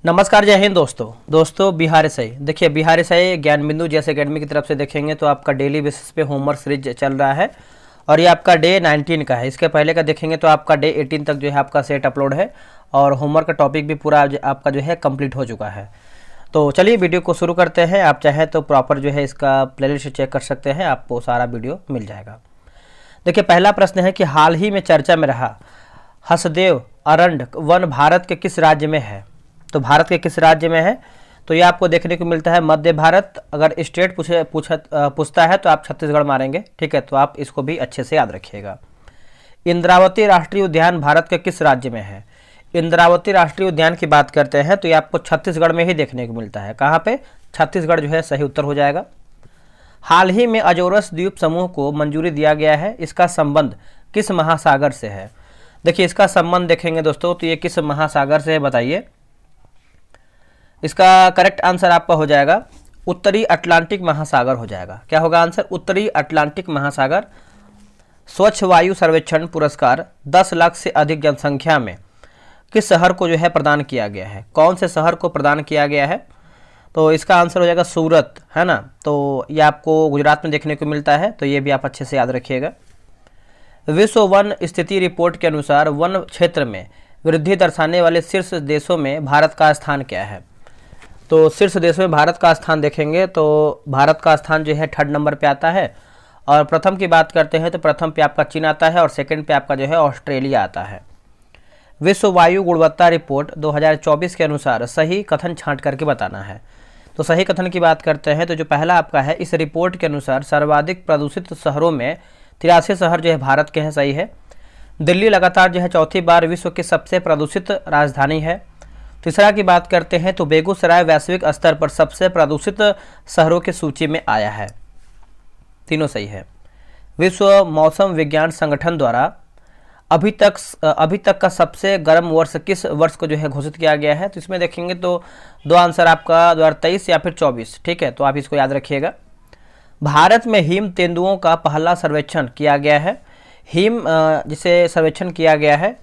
नमस्कार, जय हिंद दोस्तों बिहार से देखिए, बिहार से ज्ञान बिंदु जैसे अकेडमी की तरफ से देखेंगे तो आपका डेली बेसिस पे होमवर्क सीरीज चल रहा है और ये आपका डे 19 का है। इसके पहले का देखेंगे तो आपका डे 18 तक जो है आपका सेट अपलोड है और होमवर्क का टॉपिक भी पूरा आपका जो है कंप्लीट हो चुका है। तो चलिए वीडियो को शुरू करते हैं। आप चाहे तो प्रॉपर जो है इसका प्लेलिस्ट चेक कर सकते हैं, आपको सारा वीडियो मिल जाएगा। देखिए, पहला प्रश्न है कि हाल ही में चर्चा में रहा हसदेव अरंड वन भारत के किस राज्य में है? तो भारत के किस राज्य में है? तो ये आपको देखने को मिलता है मध्य भारत। अगर स्टेट पूछता है तो आप छत्तीसगढ़ मारेंगे, ठीक है। तो आप इसको भी अच्छे से याद रखिएगा। इंद्रावती राष्ट्रीय उद्यान भारत के किस राज्य में है? इंद्रावती राष्ट्रीय उद्यान की बात करते हैं तो ये आपको छत्तीसगढ़ में ही देखने को मिलता है। कहाँ पे? छत्तीसगढ़ जो है सही उत्तर हो जाएगा। हाल ही में अजोरस द्वीप समूह को मंजूरी दिया गया है, इसका संबंध किस महासागर से है? देखिए, इसका संबंध देखेंगे दोस्तों तो ये किस महासागर से है बताइए। इसका करेक्ट आंसर आपका हो जाएगा उत्तरी अटलांटिक महासागर हो जाएगा। क्या होगा आंसर? उत्तरी अटलांटिक महासागर। स्वच्छ वायु सर्वेक्षण पुरस्कार 10 लाख से अधिक जनसंख्या में किस शहर को जो है प्रदान किया गया है? कौन से शहर को प्रदान किया गया है? तो इसका आंसर हो जाएगा सूरत, है ना। तो ये आपको गुजरात में देखने को मिलता है, तो ये भी आप अच्छे से याद रखिएगा। विश्व वन स्थिति रिपोर्ट के अनुसार वन क्षेत्र में वृद्धि दर्शाने वाले शीर्ष देशों में भारत का स्थान क्या है? तो शीर्ष देशों में भारत का स्थान देखेंगे तो भारत का स्थान जो है 3rd नंबर पे आता है। और प्रथम की बात करते हैं तो प्रथम पे आपका चीन आता है और सेकंड पे आपका जो है ऑस्ट्रेलिया आता है। विश्व वायु गुणवत्ता रिपोर्ट 2024 के अनुसार सही कथन छांट करके बताना है। तो सही कथन की बात करते हैं तो जो पहला आपका है, इस रिपोर्ट के अनुसार सर्वाधिक प्रदूषित शहरों में 83 शहर जो है भारत के हैं, सही है। दिल्ली लगातार जो है चौथी बार विश्व की सबसे प्रदूषित राजधानी है। तीसरा की बात करते हैं तो बेगूसराय वैश्विक स्तर पर सबसे प्रदूषित शहरों की सूची में आया है। तीनों सही है। विश्व मौसम विज्ञान संगठन द्वारा अभी तक का सबसे गर्म वर्ष किस वर्ष को जो है घोषित किया गया है? तो इसमें देखेंगे तो दो आंसर आपका 2023 या फिर 24, ठीक है। तो आप इसको याद रखिएगा। भारत में हिम तेंदुओं का पहला सर्वेक्षण किया गया है। हिम जिसे सर्वेक्षण किया गया है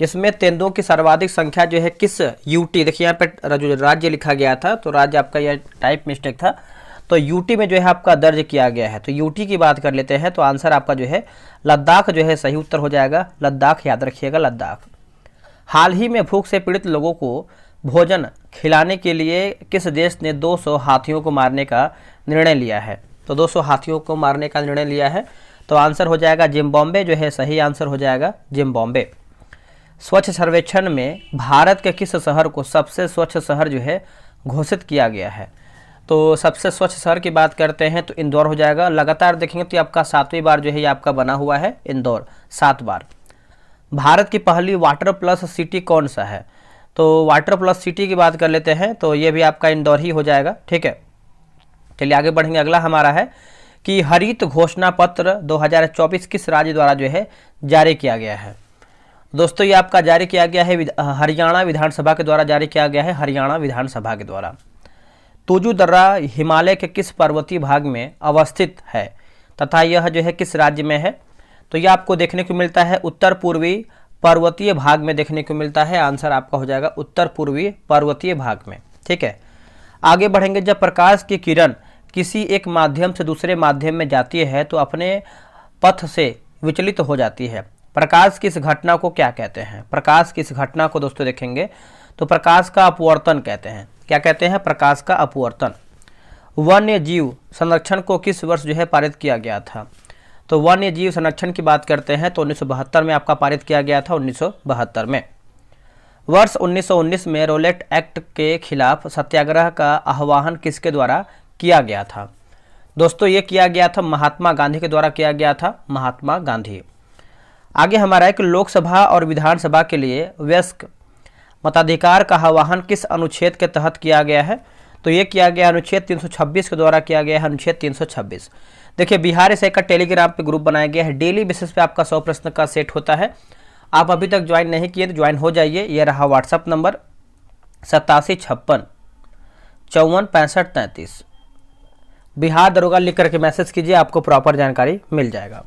जिसमें तेंदुओं की सर्वाधिक संख्या जो है किस यूटी, देखिए यहाँ पे जो राज्य लिखा गया था तो राज्य आपका यह टाइप मिस्टेक था, तो यूटी में जो है आपका दर्ज किया गया है। तो यूटी की बात कर लेते हैं तो आंसर आपका जो है लद्दाख जो है सही उत्तर हो जाएगा। लद्दाख याद रखिएगा, लद्दाख। हाल ही में भूख से पीड़ित लोगों को भोजन खिलाने के लिए किस देश ने 200 हाथियों को मारने का निर्णय लिया है? तो 200 हाथियों को मारने का निर्णय लिया है, तो आंसर हो जाएगा जिम्बाब्वे जो है सही आंसर हो जाएगा, जिम्बाब्वे। स्वच्छ सर्वेक्षण में भारत के किस शहर को सबसे स्वच्छ शहर जो है घोषित किया गया है? तो सबसे स्वच्छ शहर की बात करते हैं तो इंदौर हो जाएगा। लगातार देखेंगे तो आपका 7वीं बार जो है ये आपका बना हुआ है इंदौर, 7 बार। भारत की पहली वाटर प्लस सिटी कौन सा है? तो वाटर प्लस सिटी की बात कर लेते हैं तो ये भी आपका इंदौर ही हो जाएगा, ठीक है। चलिए आगे बढ़ेंगे। अगला हमारा है कि हरित घोषणा पत्र 2024 किस राज्य द्वारा जो है जारी किया गया है? दोस्तों ये आपका जारी किया गया है हरियाणा विधानसभा के द्वारा जारी किया गया है, हरियाणा विधानसभा के द्वारा। तुजू दर्रा हिमालय के किस पर्वतीय भाग में अवस्थित है तथा यह जो है किस राज्य में है? तो यह आपको देखने को मिलता है उत्तर पूर्वी पर्वतीय भाग में देखने को मिलता है। आंसर आपका हो जाएगा उत्तर पूर्वी पर्वतीय भाग में, ठीक है। आगे बढ़ेंगे। जब प्रकाश की किरण किसी एक माध्यम से दूसरे माध्यम में जाती है तो अपने पथ से विचलित हो जाती है। प्रकाश की इस घटना को क्या कहते हैं? प्रकाश की इस घटना को दोस्तों देखेंगे तो प्रकाश का अपवर्तन कहते हैं। क्या कहते हैं? प्रकाश का अपवर्तन। वन्य जीव संरक्षण को किस वर्ष जो है पारित किया गया था? तो वन्य जीव संरक्षण की बात करते हैं तो 1972 में आपका पारित किया गया था, 1972 में। वर्ष 1919 में रोलेट एक्ट के खिलाफ सत्याग्रह का आह्वान किसके द्वारा किया गया था? दोस्तों ये किया गया था महात्मा गांधी के द्वारा किया गया था, महात्मा गांधी। आगे हमारा है कि लोकसभा और विधानसभा के लिए वयस्क मताधिकार का आह्वान किस अनुच्छेद के तहत किया गया है? तो ये किया गया अनुच्छेद 326 के द्वारा किया गया है, अनुच्छेद 326। देखिए, बिहार से का टेलीग्राम पे ग्रुप बनाया गया है। डेली बेसिस पे आपका 100 प्रश्न का सेट होता है। आप अभी तक ज्वाइन नहीं किए तो ज्वाइन हो जाइए। ये रहा व्हाट्सअप नंबर 8756 54 65 33। बिहार दरोगा लिख करके मैसेज कीजिए, आपको प्रॉपर जानकारी मिल जाएगा।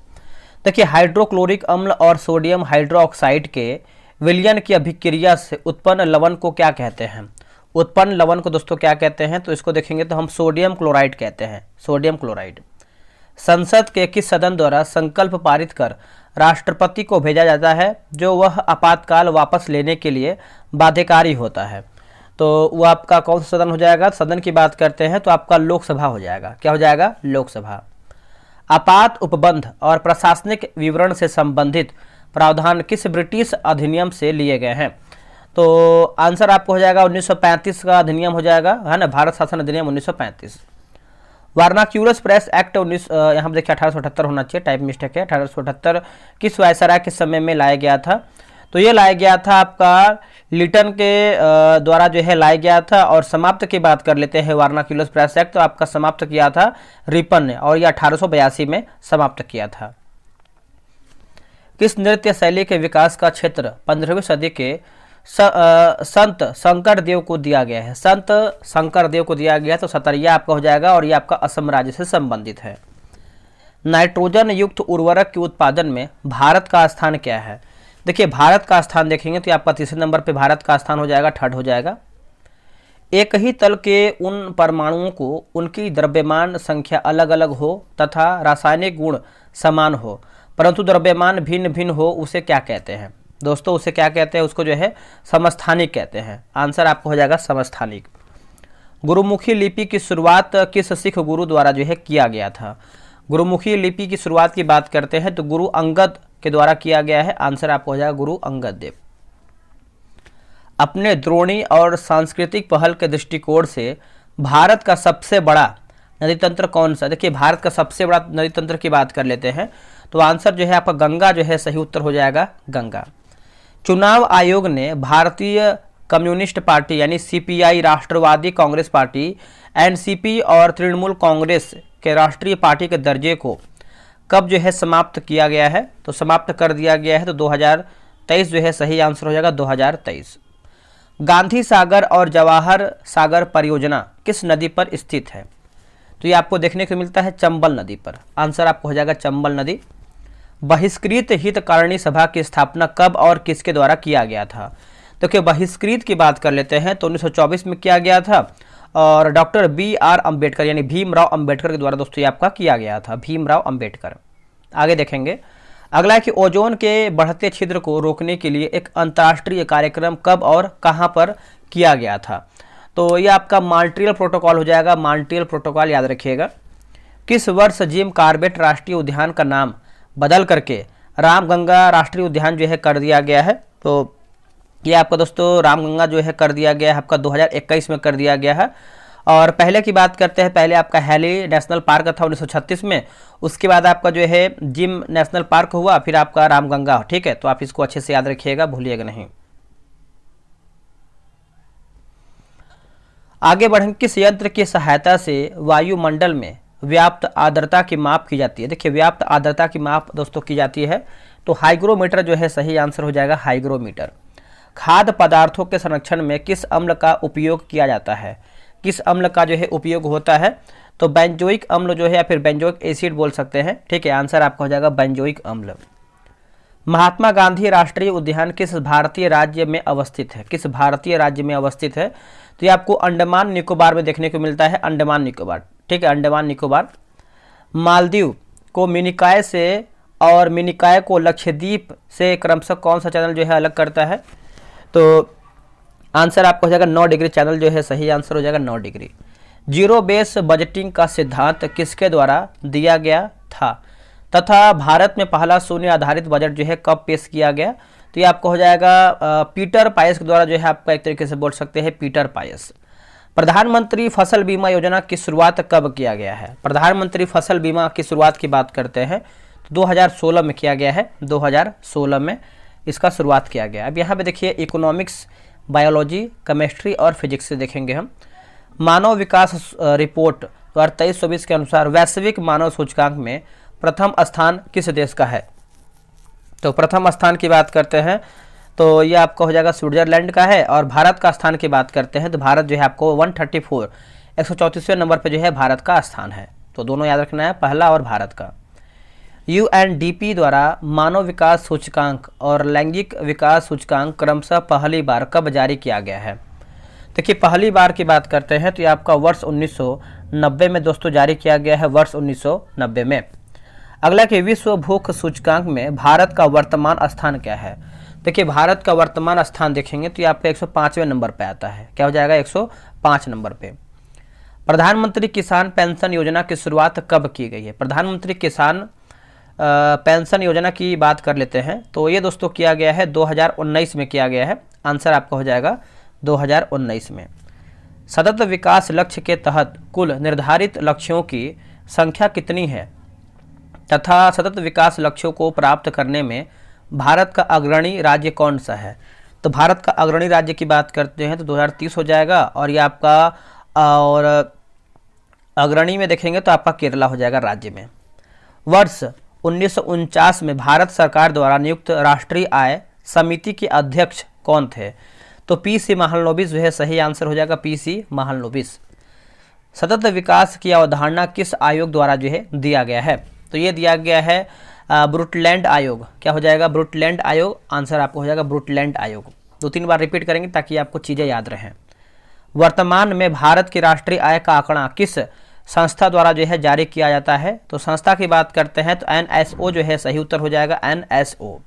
देखिए, हाइड्रोक्लोरिक अम्ल और सोडियम हाइड्रोक्साइड के विलयन की अभिक्रिया से उत्पन्न लवण को क्या कहते हैं? उत्पन्न लवण को दोस्तों क्या कहते हैं? तो इसको देखेंगे तो हम सोडियम क्लोराइड कहते हैं, सोडियम क्लोराइड। संसद के किस सदन द्वारा संकल्प पारित कर राष्ट्रपति को भेजा जाता है जो वह आपातकाल वापस लेने के लिए बाध्यकारी होता है? तो वो आपका कौन सा सदन हो जाएगा? सदन की बात करते हैं तो आपका लोकसभा हो जाएगा। क्या हो जाएगा? लोकसभा। आपात उपबंध और प्रशासनिक विवरण से संबंधित प्रावधान किस ब्रिटिश अधिनियम से लिए गए हैं? तो आंसर आपको हो जाएगा 1935 का अधिनियम हो जाएगा, है ना, भारत शासन अधिनियम 1935। वारनाक्यूलस प्रेस एक्ट यहाँ देखिए 1878 होना चाहिए, टाइप मिस्टेक है। 1878 किस वायसराय के समय में लाया गया था? तो ये लाया गया था आपका लिटन के द्वारा जो है लाया गया था। और समाप्त की बात कर लेते हैं वारनाक्यूलस प्रेस एक्ट, तो आपका समाप्त किया था रिपन ने, और यह 1882 में समाप्त किया था। किस नृत्य शैली के विकास का क्षेत्र 15वीं सदी के संत शंकरदेव को दिया गया है? संत शंकरदेव को दिया गया, तो सतरिया आपका हो जाएगा, और ये आपका असम राज्य से संबंधित है। नाइट्रोजन युक्त उर्वरक के उत्पादन में भारत का स्थान क्या है? देखिए भारत का स्थान देखेंगे तो आपका तीसरे नंबर पे भारत का स्थान हो जाएगा, थर्ड हो जाएगा। एक ही तल के उन परमाणुओं को उनकी द्रव्यमान संख्या अलग अलग हो तथा रासायनिक गुण समान हो परंतु द्रव्यमान भिन्न भिन्न हो, उसे क्या कहते हैं? दोस्तों उसे क्या कहते हैं? उसको जो है समस्थानिक कहते हैं। आंसर आपको हो जाएगा समस्थानिक। गुरुमुखी लिपि की शुरुआत किस सिख गुरु द्वारा जो है किया गया था? गुरुमुखी लिपि की शुरुआत की बात करते हैं तो गुरु अंगद के द्वारा किया गया है। आंसर आपको हो जाएगा गुरु अंगद देव। अपने द्रोणी और सांस्कृतिक पहल के दृष्टिकोण से भारत का सबसे बड़ा नदी तंत्र कौन सा? देखिए भारत का सबसे बड़ा नदी तंत्र की बात कर लेते हैं तो आंसर जो है आपका गंगा जो है सही उत्तर हो जाएगा, गंगा। चुनाव आयोग ने भारतीय कम्युनिस्ट पार्टी यानी सीपीआई, राष्ट्रवादी कांग्रेस पार्टी एनसीपी और तृणमूल कांग्रेस के राष्ट्रीय पार्टी के दर्जे को कब जो है समाप्त किया गया है? तो समाप्त कर दिया गया है, तो 2023 जो है सही आंसर हो जाएगा, 2023। गांधी सागर और जवाहर सागर परियोजना किस नदी पर स्थित है? तो ये आपको देखने को मिलता है चंबल नदी पर। आंसर आपको हो जाएगा चंबल नदी। बहिष्कृत हितकारिणी सभा की स्थापना कब और किसके द्वारा किया गया था? देखिए बहिष्कृत की बात कर लेते हैं तो 1924 में किया गया था, और डॉक्टर BR अम्बेडकर यानी भीमराव अम्बेडकर के द्वारा दोस्तों ये आपका किया गया था, भीमराव अम्बेडकर। आगे देखेंगे अगला है कि ओजोन के बढ़ते छिद्र को रोकने के लिए एक अंतर्राष्ट्रीय कार्यक्रम कब और कहां पर किया गया था? तो ये आपका मॉन्ट्रियल प्रोटोकॉल हो जाएगा, मॉन्ट्रियल प्रोटोकॉल याद रखिएगा। किस वर्ष जिम कॉर्बेट राष्ट्रीय उद्यान का नाम बदल करके रामगंगा राष्ट्रीय उद्यान जो है कर दिया गया है? तो ये आपका दोस्तों रामगंगा जो है कर दिया गया है, आपका 2021 में कर दिया गया है। और पहले की बात करते हैं, पहले आपका हैली नेशनल पार्क था 1936 में, उसके बाद आपका जो है जिम नेशनल पार्क हुआ, फिर आपका रामगंगा। ठीक है, तो आप इसको अच्छे से याद रखिएगा, भूलिएगा नहीं। आगे बढ़ेंगे, किस यंत्र की सहायता से वायुमंडल में व्याप्त आर्द्रता की माप की जाती है? देखिए व्याप्त आर्द्रता की माप दोस्तों की जाती है तो हाइग्रोमीटर जो है सही आंसर हो जाएगा, हाइग्रोमीटर। खाद्य पदार्थों के संरक्षण में किस अम्ल का उपयोग किया जाता है? किस अम्ल का जो है उपयोग होता है? तो बेंजोइक अम्ल जो है या फिर बेंजोइक एसिड बोल सकते हैं। ठीक है, आंसर आपका हो जाएगा बेंजोइक अम्ल। महात्मा गांधी राष्ट्रीय उद्यान किस भारतीय राज्य में अवस्थित है? किस भारतीय राज्य में अवस्थित है? तो ये आपको अंडमान निकोबार में देखने को मिलता है, अंडमान निकोबार। ठीक है, अंडमान निकोबार। मालदीव को मिनिकॉय से और मिनिकॉय को लक्षद्वीप से क्रमशः कौन सा चैनल जो है अलग करता है? तो आंसर आपको हो जाएगा 9 डिग्री चैनल जो है सही आंसर हो जाएगा 9 डिग्री। जीरो बेस बजटिंग का सिद्धांत किसके द्वारा दिया गया था तथा भारत में पहला शून्य आधारित बजट जो है कब पेश किया गया? तो ये आपको हो जाएगा पीटर पायस के द्वारा जो है आपका एक तरीके से बोल सकते हैं पीटर पायस। प्रधानमंत्री फसल बीमा योजना की शुरुआत कब किया गया है? प्रधानमंत्री फसल बीमा की शुरुआत की बात करते हैं तो 2016 में किया गया है, 2016 में इसका शुरुआत किया गया। अब यहाँ पे देखिए इकोनॉमिक्स, बायोलॉजी, केमिस्ट्री और फिजिक्स से देखेंगे हम। मानव विकास रिपोर्ट 2023-24 के अनुसार वैश्विक मानव सूचकांक में प्रथम स्थान किस देश का है? तो प्रथम स्थान की बात करते हैं तो ये आपका हो जाएगा स्विट्जरलैंड का है। और भारत का स्थान की बात करते हैं तो भारत जो है आपको 134 134वें नंबर पर जो है भारत का स्थान है। तो दोनों याद रखना है, पहला और भारत का। यूएनडीपी द्वारा मानव विकास सूचकांक और लैंगिक विकास सूचकांक क्रमशः पहली बार कब जारी किया गया है? देखिए पहली बार की बात करते हैं तो ये आपका वर्ष 1990 में दोस्तों जारी किया गया है, वर्ष 1990 में। अगला कि विश्व भूख सूचकांक में भारत का वर्तमान स्थान क्या है? देखिए भारत का वर्तमान स्थान देखेंगे तो ये आपका 105वें नंबर पे आता है। क्या हो जाएगा? 105 नंबर पे। प्रधानमंत्री किसान पेंशन योजना की शुरुआत कब की गई है? प्रधानमंत्री किसान पेंशन योजना की बात कर लेते हैं तो ये दोस्तों किया गया है 2019 में किया गया है। आंसर आपका हो जाएगा 2019 में। सतत विकास लक्ष्य के तहत कुल निर्धारित लक्ष्यों की संख्या कितनी है तथा सतत विकास लक्ष्यों को प्राप्त करने में भारत का अग्रणी राज्य कौन सा है? तो भारत का अग्रणी राज्य की बात करते हैं तो 2030 हो जाएगा, और ये आपका और अग्रणी में देखेंगे तो आपका केरला हो जाएगा राज्य में। वर्ष 1949 में भारत सरकार द्वारा नियुक्त राष्ट्रीय आय समिति के अध्यक्ष कौन थे? तो पीसी महालनोबिस जो है सही आंसर हो जाएगा, पीसी महालनोबिस। सतत विकास की अवधारणा किस आयोग द्वारा जो है दिया गया है? तो ये दिया गया है ब्रुटलैंड आयोग। क्या हो जाएगा? ब्रुटलैंड आयोग। आंसर आपको हो जाएगा ब्रुटलैंड आयोग। 2-3 बार रिपीट करेंगे ताकि आपको चीज़ें याद रहें। वर्तमान में भारत की राष्ट्रीय आय का आंकड़ा किस संस्था द्वारा जो है जारी किया जाता है? तो संस्था की बात करते हैं तो एनएसओ जो है सही उत्तर हो जाएगा, एनएसओ।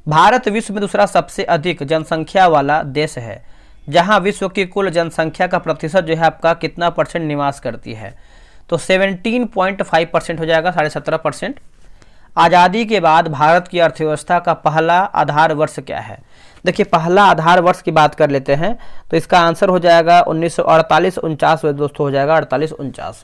भारत विश्व में दूसरा सबसे अधिक जनसंख्या वाला देश है, जहां विश्व की कुल जनसंख्या का प्रतिशत जो है आपका कितना % निवास करती है? तो 17.5% हो जाएगा, 17.5%। आज़ादी के बाद भारत की अर्थव्यवस्था का पहला आधार वर्ष क्या है? देखिए पहला आधार वर्ष की बात कर लेते हैं तो इसका आंसर हो जाएगा 1948-49 दोस्तों हो जाएगा 48-49।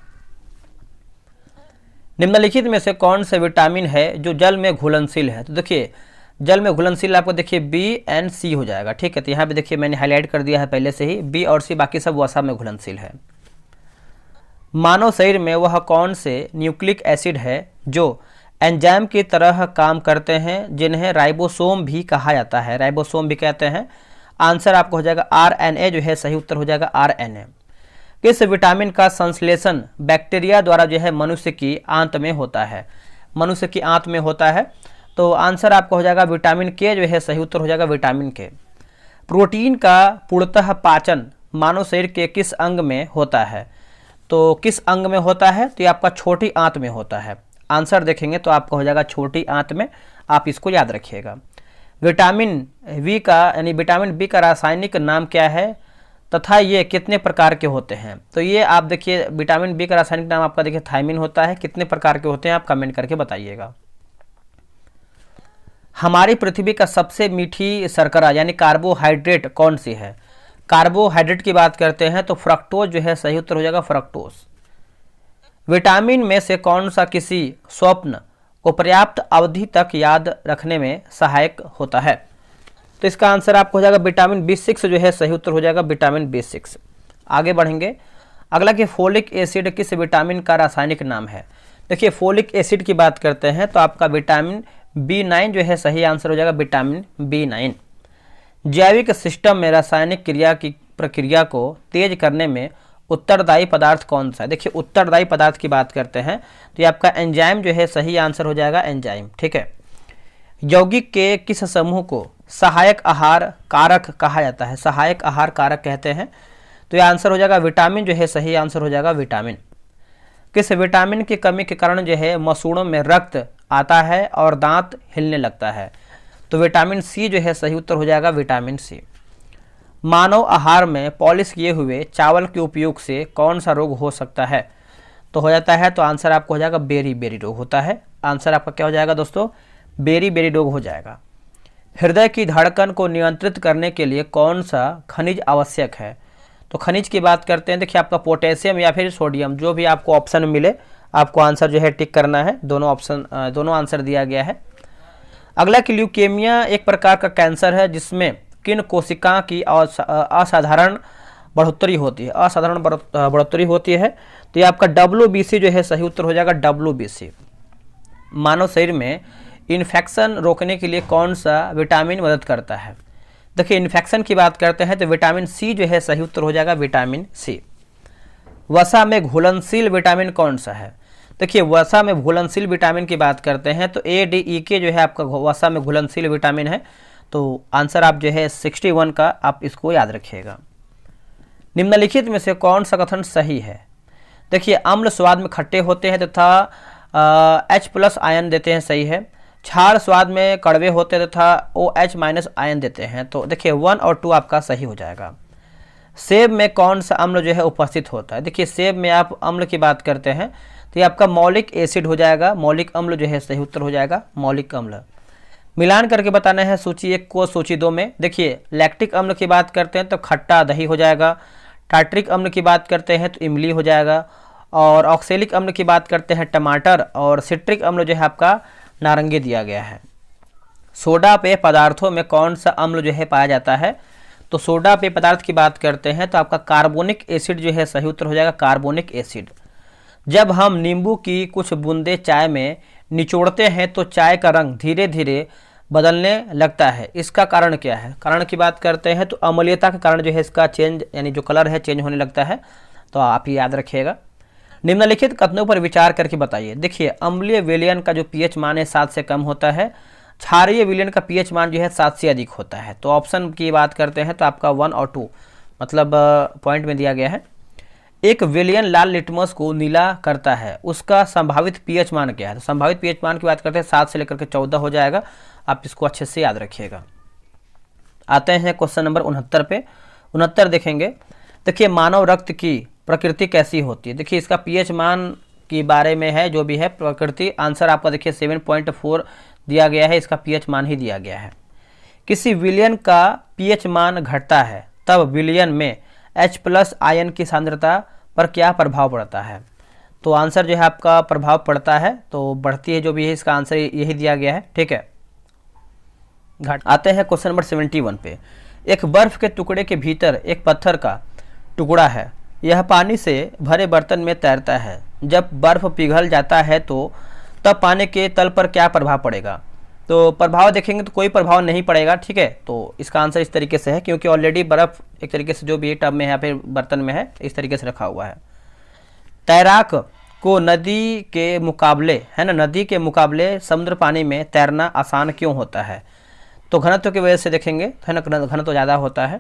निम्नलिखित में से कौन से विटामिन है जो जल में घुलनशील है? तो देखिए जल में घुलनशील आपको देखिए बी एंड सी हो जाएगा, ठीक है। तो यहाँ पे देखिए मैंने हाईलाइट कर दिया है पहले से ही, बी और सी, बाकी सब वसा में घुलनशील है। मानव शरीर में वह कौन से न्यूक्लिक एसिड है जो एंजाइम की तरह काम करते हैं, जिन्हें राइबोसोम भी कहा जाता है? राइबोसोम भी कहते हैं। आंसर आपको हो जाएगा आरएनए जो है सही उत्तर हो जाएगा, आरएनए। किस विटामिन का संश्लेषण बैक्टीरिया द्वारा जो है मनुष्य की आंत में होता है? मनुष्य की आंत में होता है, तो आंसर आपको हो जाएगा विटामिन के जो है सही उत्तर हो जाएगा, विटामिन के। प्रोटीन का पूर्णतः पाचन मानव शरीर के किस अंग में होता है? तो किस अंग में होता है? तो ये आपका छोटी आंत में होता है। आंसर देखेंगे तो आपका हो जाएगा छोटी आंत में, आप इसको याद रखिएगा। विटामिन वी का यानी विटामिन बी का रासायनिक नाम क्या है तथा ये कितने प्रकार के होते हैं? तो ये आप देखिए विटामिन बी का रासायनिक नाम आपका देखिए थायमिन होता है। कितने प्रकार के होते हैं आप कमेंट करके बताइएगा। हमारी पृथ्वी का सबसे मीठी शर्करा यानी कार्बोहाइड्रेट कौन सी है? कार्बोहाइड्रेट की बात करते हैं तो फ्रक्टोज जो है सही उत्तर हो जाएगा, फ्रक्टोज। विटामिन में से कौन सा किसी स्वप्न को पर्याप्त अवधि तक याद रखने में सहायक होता है? तो इसका आंसर आपको हो जाएगा विटामिन B6 जो है सही उत्तर हो जाएगा, विटामिन B6। आगे बढ़ेंगे। अगला कि फोलिक एसिड किस विटामिन का रासायनिक नाम है? देखिए फोलिक एसिड की बात करते हैं तो आपका विटामिन B9 जो है सही आंसर हो जाएगा, विटामिन B9। जैविक सिस्टम में रासायनिक क्रिया की प्रक्रिया को तेज करने में उत्तरदायी पदार्थ कौन सा है? देखिए उत्तरदायी पदार्थ की बात करते हैं तो ये आपका एंजाइम जो है सही आंसर हो जाएगा, एंजाइम, ठीक है। यौगिक के किस समूह को सहायक आहार कारक कहा जाता है? सहायक आहार कारक कहते हैं, तो ये आंसर हो जाएगा विटामिन जो है सही आंसर हो जाएगा, विटामिन। किस विटामिन की कमी के कारण जो है मसूड़ों में रक्त आता है और दांत हिलने लगता है? तो विटामिन सी जो है सही उत्तर हो जाएगा, विटामिन सी। मानव आहार में पॉलिश किए हुए चावल के उपयोग से कौन सा रोग हो सकता है? तो हो जाता है, तो आंसर आपको हो जाएगा बेरी बेरी रोग होता है। आंसर आपका क्या हो जाएगा दोस्तों? बेरी बेरी रोग हो जाएगा। हृदय की धड़कन को नियंत्रित करने के लिए कौन सा खनिज आवश्यक है? तो खनिज की बात करते हैं, देखिए आपका पोटेशियम या फिर सोडियम, जो भी आपको ऑप्शन मिले आपको आंसर जो है टिक करना है। दोनों आंसर दिया गया है। अगला कि ल्यूकेमिया एक प्रकार का कैंसर है जिसमें किन कोशिका की असाधारण बढ़ोतरी होती है? असाधारण बढ़ोतरी होती है, तो ये आपका WBC जो है सही उत्तर हो जाएगा, WBC। मानव शरीर में इन्फेक्शन रोकने के लिए कौन सा विटामिन मदद करता है? देखिए इन्फेक्शन की बात करते हैं तो विटामिन सी जो है सही उत्तर हो जाएगा, विटामिन सी। वसा में घुलनशील विटामिन कौन सा है? देखिए वसा में घुलनशील विटामिन की बात करते हैं तो ADEK जो है आपका वसा में घुलनशील विटामिन है। तो आंसर आप जो है 61 का आप इसको याद रखिएगा। निम्नलिखित में से कौन सा कथन सही है? देखिए अम्ल स्वाद में खट्टे होते हैं तथा H+ आयन देते हैं, सही है। क्षार स्वाद में कड़वे होते हैं तथा OH- आयन देते हैं। तो देखिए 1 और 2 आपका सही हो जाएगा। सेब में कौन सा अम्ल जो है उपस्थित होता है? देखिए सेब में आप अम्ल की बात करते हैं तो ये आपका मौलिक एसिड हो जाएगा, मौलिक अम्ल जो है सही उत्तर हो जाएगा, मौलिक अम्ल। मिलान करके बताना है सूची 1 को सूची 2 में। देखिए लैक्टिक अम्ल की बात करते हैं तो खट्टा दही हो जाएगा, टार्ट्रिक अम्ल की बात करते हैं तो इमली हो जाएगा, और ऑक्सेलिक अम्ल की बात करते हैं टमाटर, और सिट्रिक अम्ल जो है आपका नारंगी दिया गया है। सोडा पेय पदार्थों में कौन सा अम्ल जो है पाया जाता है? तो सोडा पेय पदार्थ की बात करते हैं तो आपका कार्बोनिक एसिड जो है सही उत्तर हो जाएगा, कार्बोनिक एसिड। जब हम नींबू की कुछ बूंदे चाय में निचोड़ते हैं तो चाय का रंग धीरे धीरे बदलने लगता है, इसका कारण क्या है? कारण की बात करते हैं तो अम्लीयता के कारण जो है इसका चेंज यानी जो कलर है चेंज होने लगता है। तो आप ये याद रखिएगा। निम्नलिखित कथनों पर विचार करके बताइए। देखिए अम्लीय विलयन का जो pH मान है 7 से कम होता है, क्षारीय विलयन का pH मान जो है 7 से अधिक होता है। तो ऑप्शन की बात करते हैं तो आपका 1 और 2 मतलब पॉइंट में दिया गया है। एक विलयन लाल लिटमस को नीला करता है, उसका संभावित pH मान क्या है? तो संभावित pH मान की बात करते हैं 7 से लेकर के 14 हो जाएगा। आप इसको अच्छे से याद रखिएगा। आते हैं क्वेश्चन नंबर 69 पे। 69 देखेंगे। देखिए मानव रक्त की प्रकृति कैसी होती है? देखिए इसका pH मान के बारे में है, जो भी है प्रकृति। आंसर आपका देखिए 7.4 दिया गया है, इसका pH मान ही दिया गया है। किसी विलयन का pH मान घटता है तब विलयन में H+ आयन की सांद्रता पर क्या प्रभाव पड़ता है? तो आंसर जो है आपका प्रभाव पड़ता है तो बढ़ती है, जो भी है इसका आंसर यही दिया गया है, ठीक है। आते हैं क्वेश्चन नंबर 71 पे। एक बर्फ के टुकड़े के भीतर एक पत्थर का टुकड़ा है, यह पानी से भरे बर्तन में तैरता है। जब बर्फ पिघल जाता है तो तब पानी के तल पर क्या प्रभाव पड़ेगा? तो प्रभाव देखेंगे तो कोई प्रभाव नहीं पड़ेगा, ठीक है। तो इसका आंसर इस तरीके से है, क्योंकि ऑलरेडी बर्फ एक तरीके से जो भी टब में है या फिर बर्तन में है इस तरीके से रखा हुआ है। तैराक को नदी के मुकाबले है ना, नदी के मुकाबले समुद्र पानी में तैरना आसान क्यों होता है? तो घनत्व की वजह से देखेंगे है ना, घनत्व ज़्यादा होता है।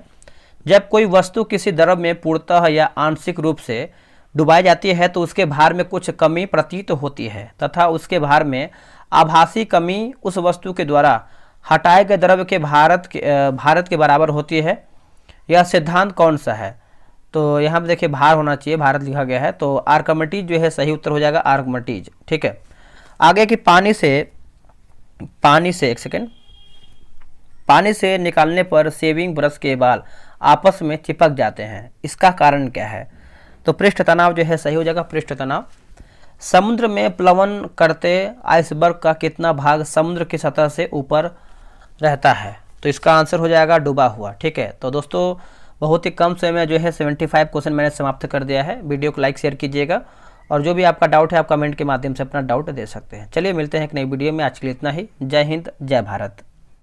जब कोई वस्तु किसी द्रव में पूर्णतः या आंशिक रूप से डुबाई जाती है तो उसके भार में कुछ कमी प्रतीत होती है तथा उसके भार में आभासी कमी उस वस्तु के द्वारा हटाए गए द्रव्य के भारत के बराबर होती है। यह सिद्धांत कौन सा है? तो यहाँ पे देखिए भार होना चाहिए, भारत लिखा गया है, तो आर्कमिटीज जो है सही उत्तर हो जाएगा, आर्कमिटीज, ठीक है। आगे की पानी से निकालने पर शेविंग ब्रश के बाल आपस में चिपक जाते हैं, इसका कारण क्या है? तो पृष्ठ तनाव जो है सही हो जाएगा, पृष्ठ तनाव। समुद्र में प्लवन करते आइसबर्ग का कितना भाग समुद्र की सतह से ऊपर रहता है? तो इसका आंसर हो जाएगा डूबा हुआ, ठीक है। तो दोस्तों बहुत ही कम समय में जो है 75 क्वेश्चन मैंने समाप्त कर दिया है। वीडियो को लाइक शेयर कीजिएगा, और जो भी आपका डाउट है आप कमेंट के माध्यम से अपना डाउट दे सकते हैं। चलिए मिलते हैं एक नई वीडियो में, आज के लिए इतना ही। जय हिंद, जय भारत।